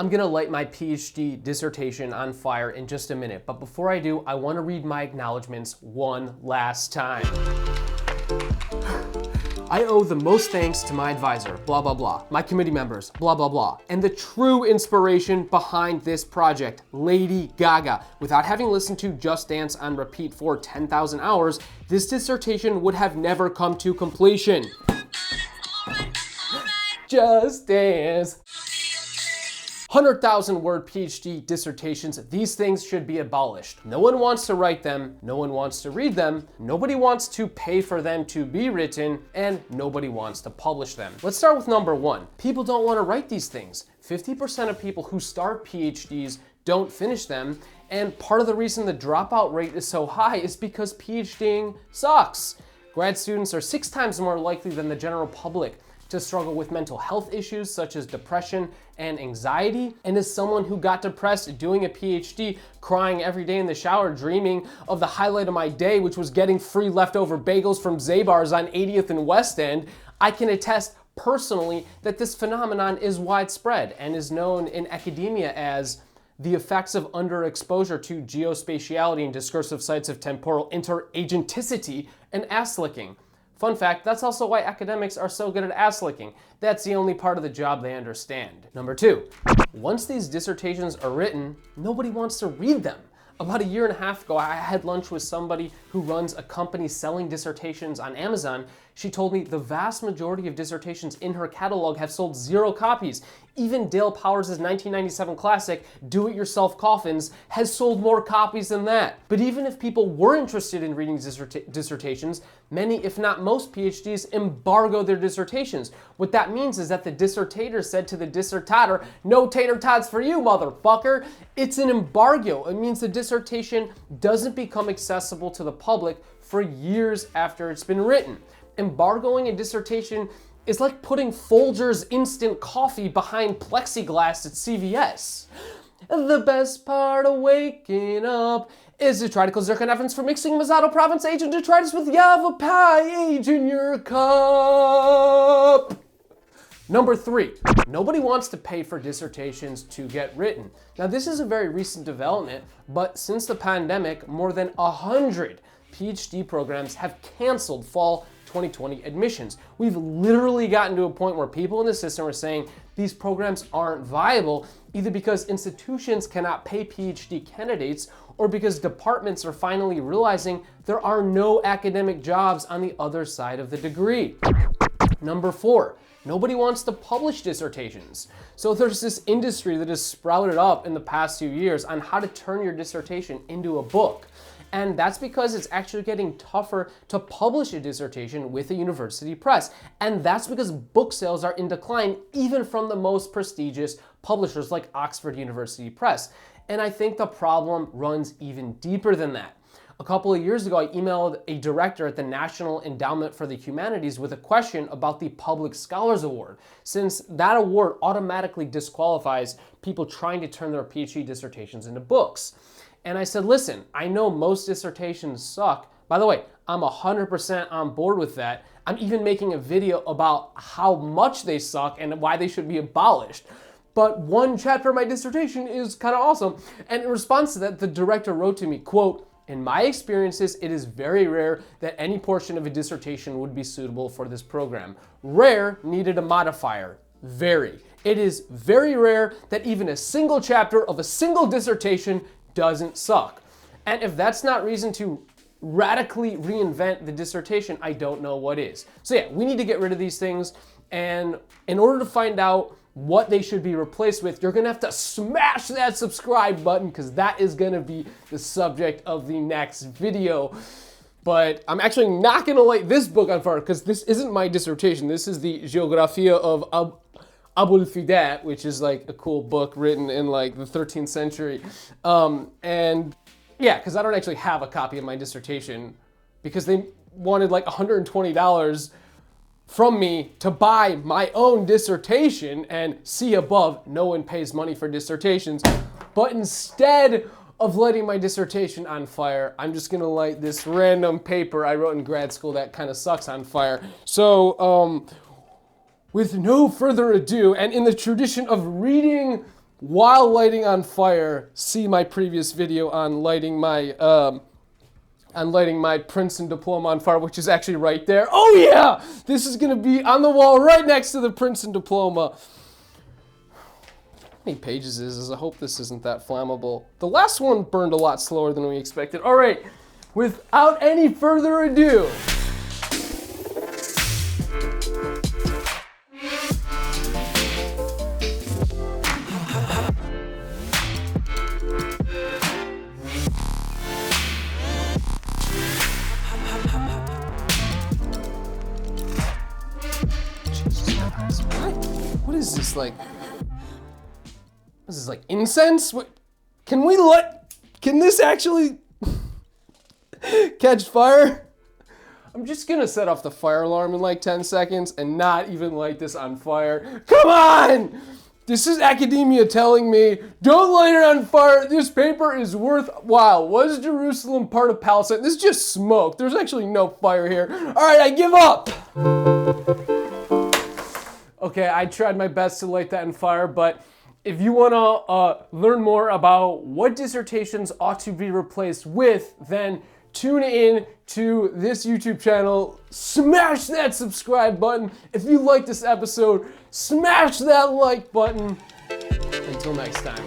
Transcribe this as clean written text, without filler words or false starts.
I'm gonna light my PhD dissertation on fire in just a minute, but before I do, I wanna read my acknowledgements one last time. I owe the most thanks to my advisor, blah, blah, blah, my committee members, blah, blah, blah, and the true inspiration behind this project, Lady Gaga. Without having listened to Just Dance on repeat for 10,000 hours, this dissertation would have never come to completion. Just Dance. 100,000 word PhD dissertations, these things should be abolished. No one wants to write them, no one wants to read them, nobody wants to pay for them to be written, and nobody wants to publish them. Let's start with number one. People don't want to write these things. 50% of people who start PhDs don't finish them, and part of the reason the dropout rate is so high is because PhDing sucks. Grad students are 6 times more likely than the general public to struggle with mental health issues such as depression and anxiety. And as someone who got depressed doing a PhD, crying every day in the shower, dreaming of the highlight of my day, which was getting free leftover bagels from Zabar's on 80th and West End, I can attest personally that this phenomenon is widespread and is known in academia as the effects of underexposure to geospatiality and discursive sites of temporal interagenticity and ass licking. Fun fact, that's also why academics are so good at ass licking. That's the only part of the job they understand. Number two, once these dissertations are written, nobody wants to read them. About a year and a half ago, I had lunch with somebody who runs a company selling dissertations on Amazon. She told me the vast majority of dissertations in her catalog have sold 0 copies. Even Dale Powers' 1997 classic, Do-It-Yourself Coffins, has sold more copies than that. But even if people were interested in reading dissertations, many, if not most PhDs, embargo their dissertations. What that means is that the dissertator said to the dissertator, no tater tots for you, motherfucker. It's an embargo. It means the dissertation doesn't become accessible to the public for years after it's been written. Embargoing a dissertation is like putting Folgers instant coffee behind plexiglass at CVS. The best part of waking up is detriticals zirconeffins for mixing Mazzato Province agent detritus with Yavapai in your cup. Number three, nobody wants to pay for dissertations to get written. Now this is a very recent development, but since the pandemic, more than 100 PhD programs have canceled fall 2020 admissions. We've literally gotten to a point where people in the system are saying these programs aren't viable, either because institutions cannot pay PhD candidates or because departments are finally realizing there are no academic jobs on the other side of the degree. Number four, nobody wants to publish dissertations. So there's this industry that has sprouted up in the past few years on how to turn your dissertation into a book. And that's because it's actually getting tougher to publish a dissertation with a university press. And that's because book sales are in decline, even from the most prestigious publishers like Oxford University Press. And I think the problem runs even deeper than that. A couple of years ago, I emailed a director at the National Endowment for the Humanities with a question about the Public Scholars Award, since that award automatically disqualifies people trying to turn their PhD dissertations into books. And I said, listen, I know most dissertations suck. By the way, I'm 100% on board with that. I'm even making a video about how much they suck and why they should be abolished. But one chapter of my dissertation is kind of awesome. And in response to that, the director wrote to me, quote, in my experiences, it is very rare that any portion of a dissertation would be suitable for this program. Rare needed a modifier, very. It is very rare that even a single chapter of a single dissertation doesn't suck. And if that's not reason to radically reinvent the dissertation, I don't know what is. So yeah, we need to get rid of these things. And in order to find out what they should be replaced with, you're gonna have to smash that subscribe button because that is gonna be the subject of the next video. But I'm actually not gonna light this book on fire because this isn't my dissertation. This is the Geographia of abolished, which is like a cool book written in like the 13th century. And yeah, because I don't actually have a copy of my dissertation because they wanted like $120 from me to buy my own dissertation, and see above, no one pays money for dissertations. But instead of lighting my dissertation on fire, I'm just gonna light this random paper I wrote in grad school that kind of sucks on fire. So, with no further ado, and in the tradition of reading while lighting on fire, see my previous video on lighting my Princeton diploma on fire, which is actually right there. Oh yeah! This is gonna be on the wall right next to the Princeton diploma. How many pages is this? I hope this isn't that flammable. The last one burned a lot slower than we expected. All right, without any further ado, what is this, like? This is like incense? What? Can this actually catch fire? I'm just gonna set off the fire alarm in like 10 seconds and not even light this on fire. Come on! This is academia telling me, don't light it on fire. This paper is worthwhile. Was Jerusalem part of Palestine? This is just smoke. There's actually no fire here. All right, I give up. Okay, I tried my best to light that on fire, but if you want to learn more about what dissertations ought to be replaced with, then tune in to this YouTube channel. Smash that subscribe button. If you like this episode, smash that like button. Until next time.